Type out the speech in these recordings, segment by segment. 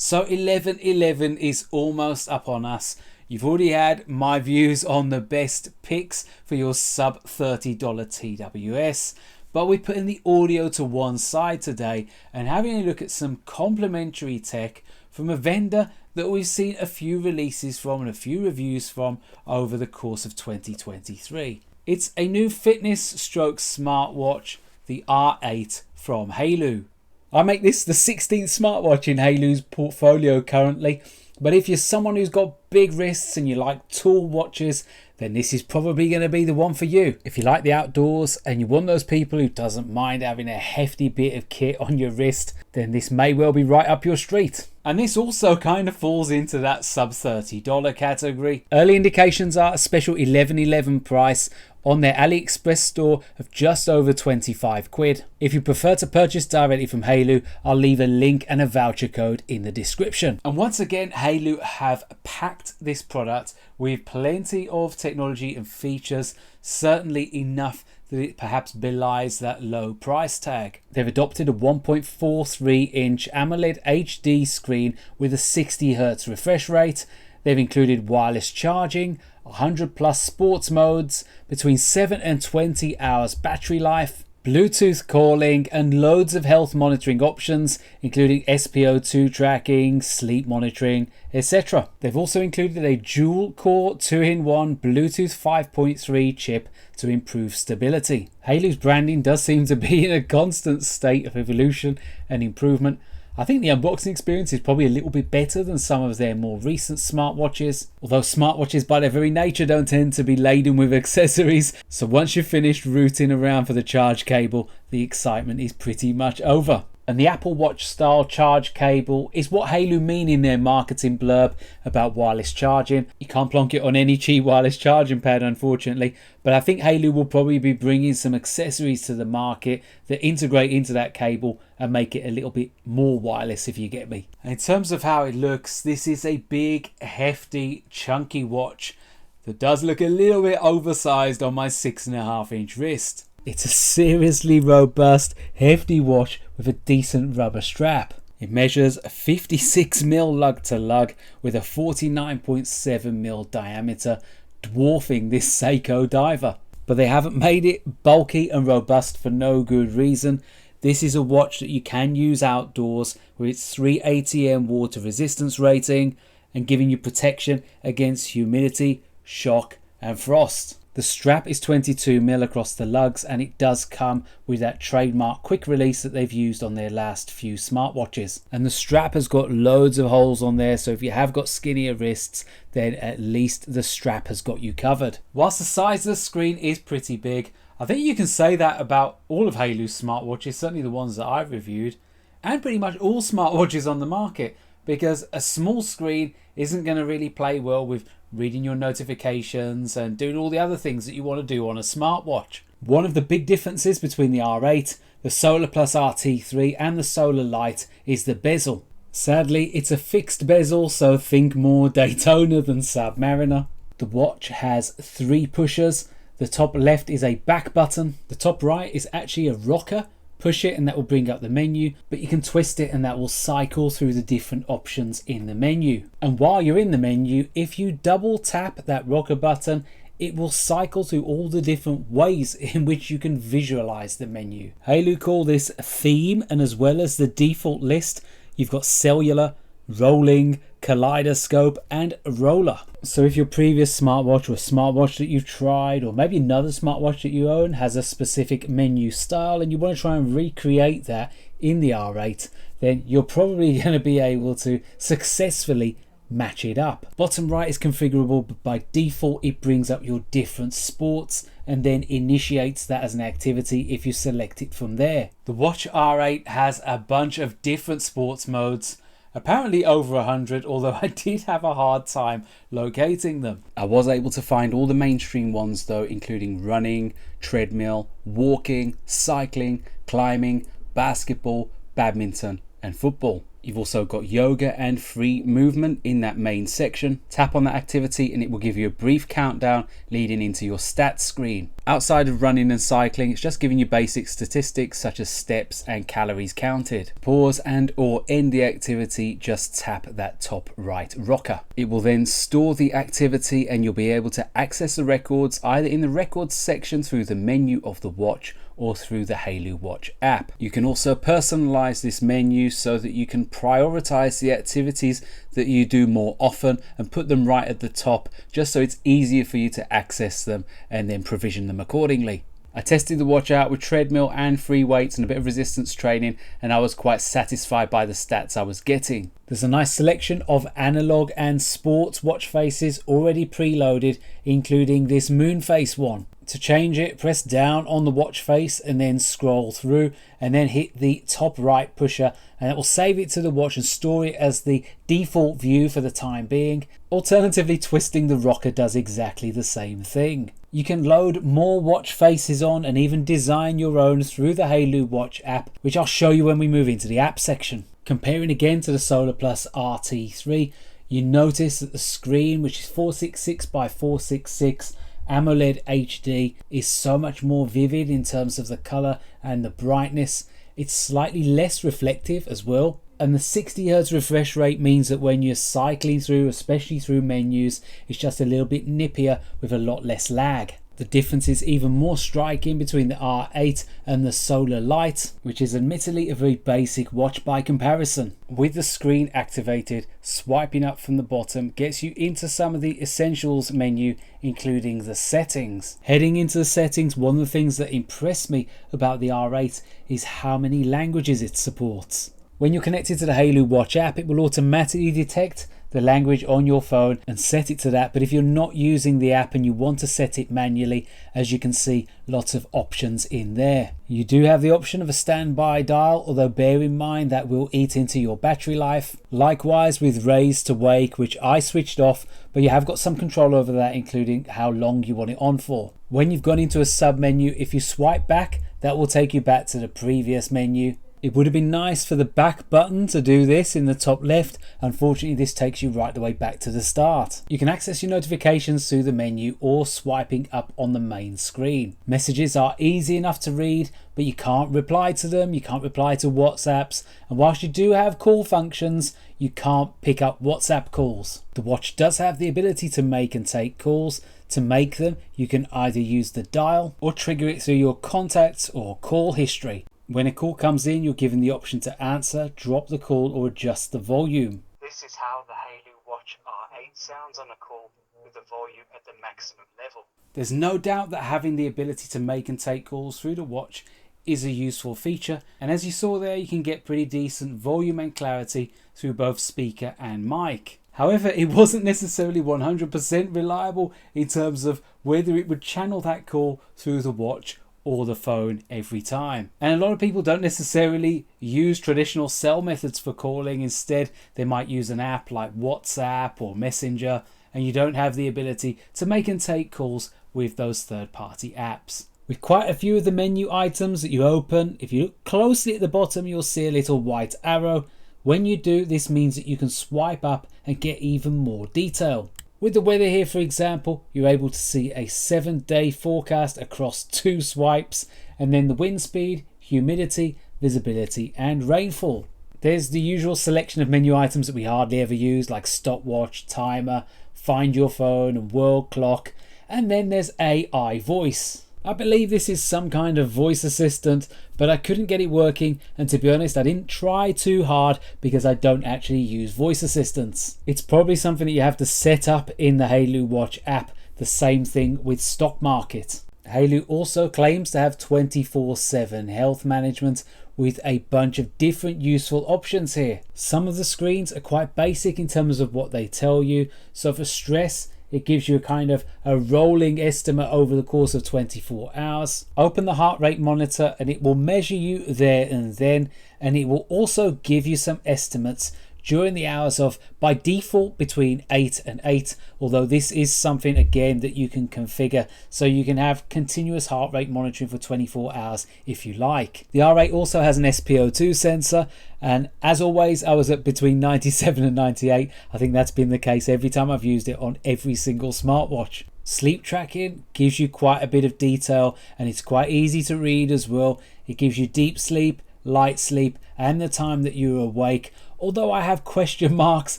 So 11/11 is almost up on us. You've already had my views on the best picks for your sub $30 TWS, but we're putting the audio to one side today and having a look at some complementary tech from a vendor that we've seen a few releases from and a few reviews from over the course of 2023. It's a new fitness stroke smartwatch, the R8 from Haylou. I make this the 16th smartwatch in Haylou's portfolio currently, but if you're someone who's got big wrists and you like tall watches, then this is probably going to be the one for you. If you like the outdoors and you're one of those people who doesn't mind having a hefty bit of kit on your wrist, then this may well be right up your street. And this also kind of falls into that sub $30 category. Early indications are a special 11/11 price on their AliExpress store of just over 25 quid. If you prefer to purchase directly from Haylou, I'll leave a link and a voucher code in the description. And once again, Haylou have packed this product with plenty of technology and features, certainly enough that it perhaps belies that low price tag. They've adopted a 1.43-inch AMOLED HD screen with a 60Hz refresh rate. They've included wireless charging, 100 plus sports modes, between 7 and 20 hours battery life, Bluetooth calling, and loads of health monitoring options, including SPO2 tracking, sleep monitoring, etc. They've also included a dual core 2-in-1 Bluetooth 5.3 chip to improve stability. Haylou's branding does seem to be in a constant state of evolution and improvement. I think the unboxing experience is probably a little bit better than some of their more recent smartwatches, although smartwatches by their very nature don't tend to be laden with accessories, so once you've finished rooting around for the charge cable, the excitement is pretty much over. And the Apple Watch style charge cable is what Haylou mean in their marketing blurb about wireless charging. You can't plonk it on any cheap wireless charging pad, unfortunately, but I think Haylou will probably be bringing some accessories to the market that integrate into that cable and make it a little bit more wireless, if you get me. In terms of how it looks, this is a big, hefty, chunky watch that does look a little bit oversized on my 6.5-inch wrist. It's a seriously robust, hefty watch with a decent rubber strap. It measures 56mm lug to lug with a 49.7mm diameter, dwarfing this Seiko diver. But they haven't made it bulky and robust for no good reason. This is a watch that you can use outdoors with its 3 ATM water resistance rating and giving you protection against humidity, shock and frost. The strap is 22mm across the lugs, and it does come with that trademark quick release that they've used on their last few smartwatches. And the strap has got loads of holes on there, so if you have got skinnier wrists, then at least the strap has got you covered. Whilst the size of the screen is pretty big, I think you can say that about all of Haylou's smartwatches, certainly the ones that I've reviewed, and pretty much all smartwatches on the market, because a small screen isn't going to really play well with reading your notifications and doing all the other things that you want to do on a smartwatch. One of the big differences between the R8, the Solar Plus RT3 and the Solar Lite is the bezel. Sadly, it's a fixed bezel, so think more Daytona than Submariner. The watch has 3 pushers. The top left is a back button. The top right is actually a rocker. Push it and that will bring up the menu, but you can twist it and that will cycle through the different options in the menu. And while you're in the menu, if you double tap that rocker button, it will cycle through all the different ways in which you can visualize the menu. Haylou call this theme, and as well as the default list, you've got cellular, rolling, kaleidoscope and roller. So if your previous smartwatch or a smartwatch that you've tried, or maybe another smartwatch that you own, has a specific menu style and you want to try and recreate that in the R8, then you're probably going to be able to successfully match it up. Bottom right is configurable, but by default it brings up your different sports and then initiates that as an activity if you select it from there. The Watch R8 has a bunch of different sports modes, apparently over 100, although I did have a hard time locating them. I was able to find all the mainstream ones though, including running, treadmill, walking, cycling, climbing, basketball, badminton and football. You've also got yoga and free movement in that main section. Tap on that activity and it will give you a brief countdown leading into your stats screen. Outside of running and cycling, it's just giving you basic statistics such as steps and calories counted. Pause and or end the activity, just tap that top right rocker. It will then store the activity and you'll be able to access the records either in the records section through the menu of the watch or through the Haylou Watch app. You can also personalize this menu so that you can prioritize the activities that you do more often and put them right at the top, just so it's easier for you to access them and then provision them accordingly. I tested the watch out with treadmill and free weights and a bit of resistance training, and I was quite satisfied by the stats I was getting. There's a nice selection of analog and sports watch faces already preloaded, including this moon face one. To change it, press down on the watch face and then scroll through and then hit the top right pusher, and it will save it to the watch and store it as the default view for the time being. Alternatively, twisting the rocker does exactly the same thing. You can load more watch faces on and even design your own through the Haylou Watch app, which I'll show you when we move into the app section. Comparing again to the Solar Plus RT3, you notice that the screen, which is 466 by 466 AMOLED HD, is so much more vivid in terms of the color and the brightness. It's slightly less reflective as well, and the 60Hz refresh rate means that when you're cycling through, especially through menus, it's just a little bit nippier with a lot less lag. The difference is even more striking between the R8 and the Solar Lite, which is admittedly a very basic watch by comparison. With the screen activated, swiping up from the bottom gets you into some of the essentials menu, including the settings. Heading into the settings, one of the things that impressed me about the R8 is how many languages it supports. When you're connected to the Haylou Watch app, it will automatically detect the language on your phone and set it to that. But if you're not using the app and you want to set it manually, as you can see, lots of options in there. You do have the option of a standby dial, although bear in mind that will eat into your battery life. Likewise with raise to wake, which I switched off, but you have got some control over that, including how long you want it on for. When you've gone into a sub menu, if you swipe back, that will take you back to the previous menu. It would have been nice for the back button to do this in the top left. Unfortunately, this takes you right the way back to the start. You can access your notifications through the menu or swiping up on the main screen. Messages are easy enough to read, but you can't reply to them. You can't reply to WhatsApps. And whilst you do have call functions, you can't pick up WhatsApp calls. The watch does have the ability to make and take calls. To make them, you can either use the dial or trigger it through your contacts or call history. When a call comes in, you're given the option to answer, drop the call or adjust the volume. This is how the Haylou Watch R8 sounds on a call with the volume at the maximum level. There's no doubt that having the ability to make and take calls through the watch is a useful feature, and as you saw there, you can get pretty decent volume and clarity through both speaker and mic. However, it wasn't necessarily 100% reliable in terms of whether it would channel that call through the watch or the phone every time. And a lot of people don't necessarily use traditional cell methods for calling. Instead, they might use an app like WhatsApp or Messenger, and you don't have the ability to make and take calls with those third-party apps. With quite a few of the menu items that you open, if you look closely at the bottom, you'll see a little white arrow. When you do, this means that you can swipe up and get even more detail. With the weather here, for example, you're able to see a 7-day forecast across 2 swipes, and then the wind speed, humidity, visibility and rainfall. There's the usual selection of menu items that we hardly ever use, like stopwatch, timer, find your phone and world clock, and then there's AI voice. I believe this is some kind of voice assistant, but I couldn't get it working, and to be honest, I didn't try too hard because I don't actually use voice assistants. It's probably something that you have to set up in the Haylou Watch app, the same thing with Stock Market. Haylou also claims to have 24/7 health management with a bunch of different useful options here. Some of the screens are quite basic in terms of what they tell you, so for stress, it gives you a kind of a rolling estimate over the course of 24 hours. Open the heart rate monitor and it will measure you there and then, and it will also give you some estimates during the hours of, by default, between 8 and 8, although this is something again that you can configure so you can have continuous heart rate monitoring for 24 hours if you like. The R8 also has an SPO2 sensor, and as always I was at between 97 and 98. I think that's been the case every time I've used it on every single smartwatch. Sleep tracking gives you quite a bit of detail, and it's quite easy to read as well. It gives you deep sleep, light sleep, and the time that you're awake. Although I have question marks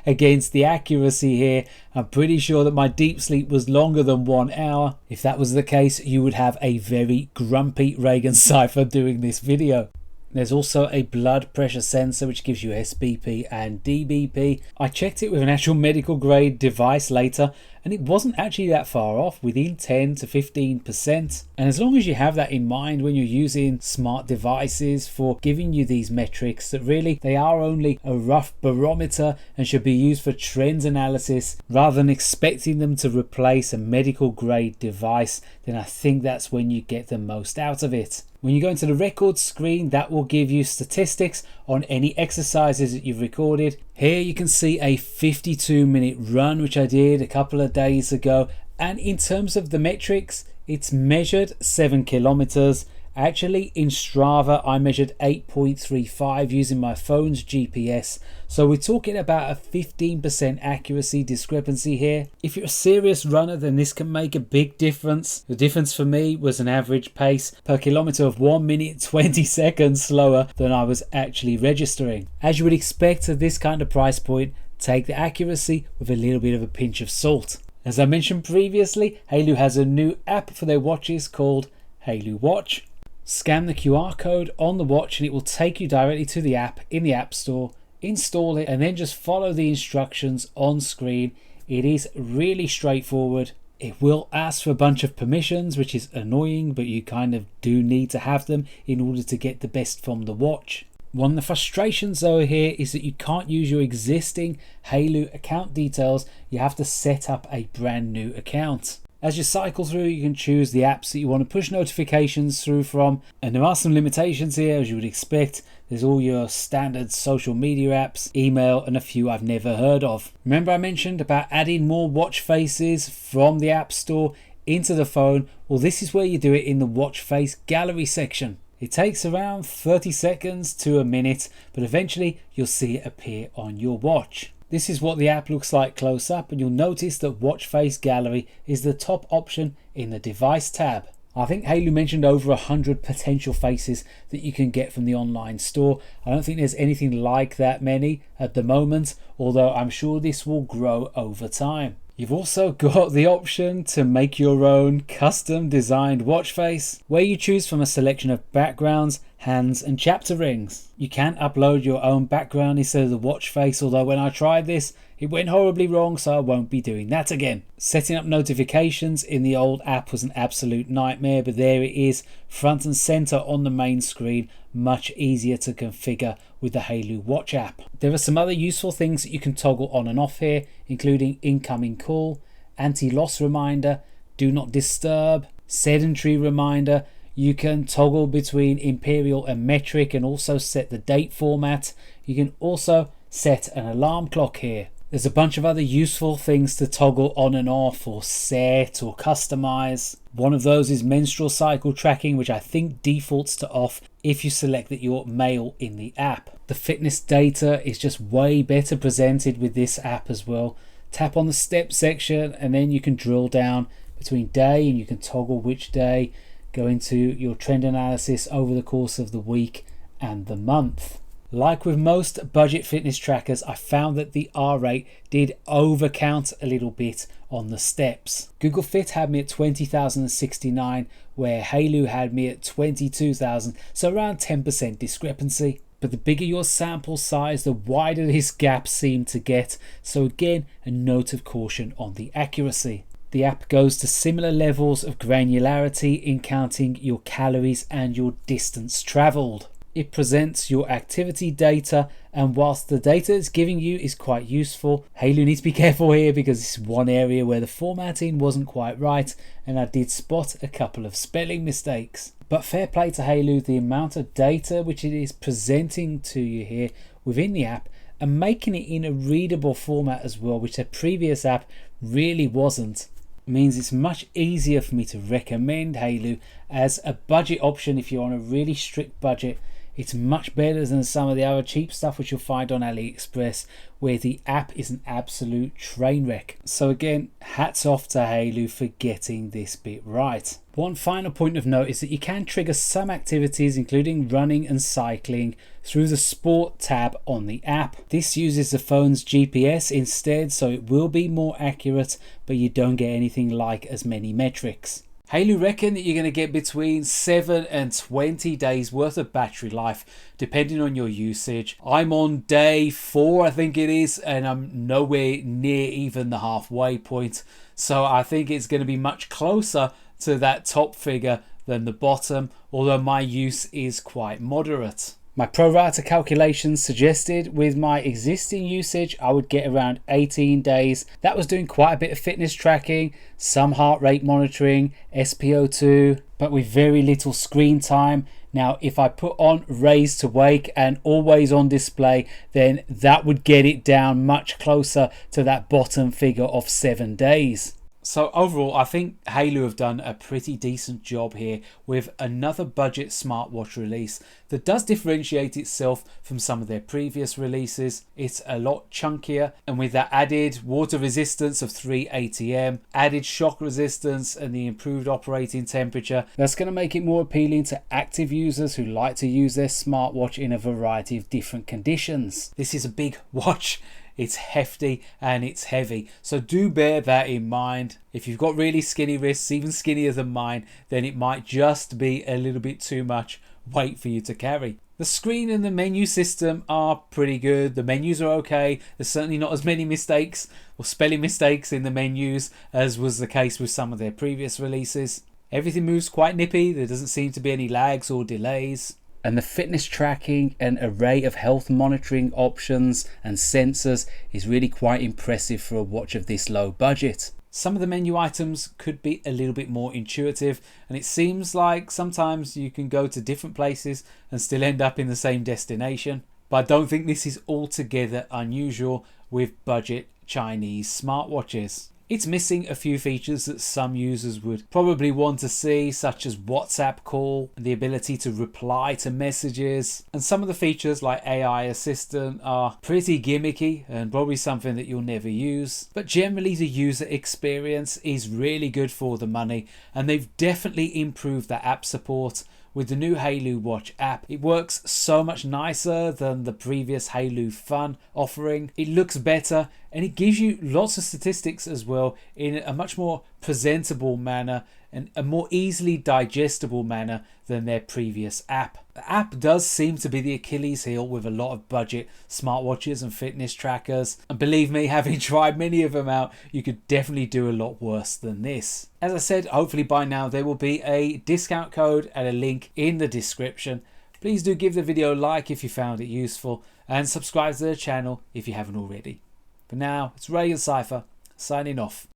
against the accuracy here. I'm pretty sure that my deep sleep was longer than 1 hour. If that was the case, you would have a very grumpy ReganCipher doing this video. There's also a blood pressure sensor which gives you SBP and DBP. I checked it with an actual medical grade device later, and it wasn't actually that far off, within 10 to 15%. And as long as you have that in mind when you're using smart devices for giving you these metrics, that really they are only a rough barometer and should be used for trends analysis rather than expecting them to replace a medical grade device, then I think that's when you get the most out of it. When you go into the record screen, that will give you statistics on any exercises that you've recorded. Here you can see a 52-minute run which I did a couple of days ago, and in terms of the metrics, it's measured 7 kilometers. Actually in Strava I measured 8.35 using my phone's GPS, so we're talking about a 15% accuracy discrepancy here. If you're a serious runner, then this can make a big difference. The difference for me was an average pace per kilometer of 1 minute 20 seconds slower than I was actually registering. As you would expect at this kind of price point, take the accuracy with a little bit of a pinch of salt. As I mentioned previously, Haylou has a new app for their watches called Haylou Watch. Scan the QR code on the watch and it will take you directly to the app in the App Store. Install it and then just follow the instructions on screen. It is really straightforward. It will ask for a bunch of permissions, which is annoying, but you kind of do need to have them in order to get the best from the watch. One of the frustrations though here is that you can't use your existing Haylou account details. You have to set up a brand new account. As you cycle through, you can choose the apps that you want to push notifications through from, and there are some limitations here as you would expect. There's all your standard social media apps, email, and a few I've never heard of. Remember I mentioned about adding more watch faces from the App Store into the phone? Well, this is where you do it in the watch face gallery section. It takes around 30 seconds to a minute, but eventually you'll see it appear on your watch. This is what the app looks like close up, and you'll notice that Watch Face Gallery is the top option in the device tab. I think Haylou mentioned over 100 potential faces that you can get from the online store. I don't think there's anything like that many at the moment, although I'm sure this will grow over time. You've also got the option to make your own custom designed watch face, where you choose from a selection of backgrounds, hands and chapter rings. You can upload your own background instead of the watch face, although when I tried this it went horribly wrong, so I won't be doing that again. Setting up notifications in the old app was an absolute nightmare, but there it is, front and center on the main screen, much easier to configure with the Haylou Watch app. There are some other useful things that you can toggle on and off here, including incoming call, anti-loss reminder, do not disturb, sedentary reminder. You can toggle between imperial and metric and also set the date format. You can also set an alarm clock here. There's a bunch of other useful things to toggle on and off or set or customize. One of those is menstrual cycle tracking, which I think defaults to off if you select that you're male in the app. The fitness data is just way better presented with this app as well. Tap on the step section and then you can drill down between day and you can toggle which day, go into your trend analysis over the course of the week and the month. Like with most budget fitness trackers, I found that the R8 did overcount a little bit on the steps. Google Fit had me at 20,069, where Haylou had me at 22,000, so around 10% discrepancy. But the bigger your sample size, the wider this gap seemed to get, so again, a note of caution on the accuracy. The app goes to similar levels of granularity in counting your calories and your distance travelled. It presents your activity data, and whilst the data it's giving you is quite useful, Haylou needs to be careful here because this is one area where the formatting wasn't quite right and I did spot a couple of spelling mistakes. But fair play to Haylou, the amount of data which it is presenting to you here within the app and making it in a readable format as well, which the previous app really wasn't. Means it's much easier for me to recommend Haylou as a budget option. If you're on a really strict budget, it's much better than some of the other cheap stuff which you'll find on AliExpress, where the app is an absolute train wreck. So again, hats off to Haylou for getting this bit right. One final point of note is that you can trigger some activities, including running and cycling, through the Sport tab on the app. This uses the phone's GPS instead, so it will be more accurate, but you don't get anything like as many metrics. Haylou reckon that you're going to get between 7 and 20 days worth of battery life depending on your usage. I'm on day 4 I think it is, and I'm nowhere near even the halfway point, so I think it's going to be much closer to that top figure than the bottom, although my use is quite moderate. My pro rata calculations suggested with my existing usage I would get around 18 days. That was doing quite a bit of fitness tracking, some heart rate monitoring, SPO2, but with very little screen time. Now if I put on raise to wake and always on display, then that would get it down much closer to that bottom figure of 7 days. So overall, I think Haylou have done a pretty decent job here with another budget smartwatch release that does differentiate itself from some of their previous releases. It's a lot chunkier, and with that added water resistance of 3 ATM, added shock resistance and the improved operating temperature, that's going to make it more appealing to active users who like to use their smartwatch in a variety of different conditions. This is a big watch. It's hefty and it's heavy, so do bear that in mind. If you've got really skinny wrists, even skinnier than mine, then it might just be a little bit too much weight for you to carry. The screen and the menu system are pretty good. The menus are okay. There's certainly not as many mistakes or spelling mistakes in the menus as was the case with some of their previous releases. Everything moves quite nippy. There doesn't seem to be any lags or delays. And the fitness tracking and array of health monitoring options and sensors is really quite impressive for a watch of this low budget. Some of the menu items could be a little bit more intuitive, and it seems like sometimes you can go to different places and still end up in the same destination. But I don't think this is altogether unusual with budget Chinese smartwatches. It's missing a few features that some users would probably want to see, such as WhatsApp call, the ability to reply to messages, and some of the features like AI assistant are pretty gimmicky and probably something that you'll never use. But generally the user experience is really good for the money, and they've definitely improved the app support. With the new Haylou Watch app, it works so much nicer than the previous Haylou Fun offering. It looks better and it gives you lots of statistics as well in a much more presentable manner and a more easily digestible manner than their previous app. The app does seem to be the Achilles heel with a lot of budget smartwatches and fitness trackers, and believe me, having tried many of them out, you could definitely do a lot worse than this. As I said, hopefully by now there will be a discount code and a link in the description. Please do give the video a like if you found it useful, and subscribe to the channel if you haven't already. For now, it's ReganCipher signing off.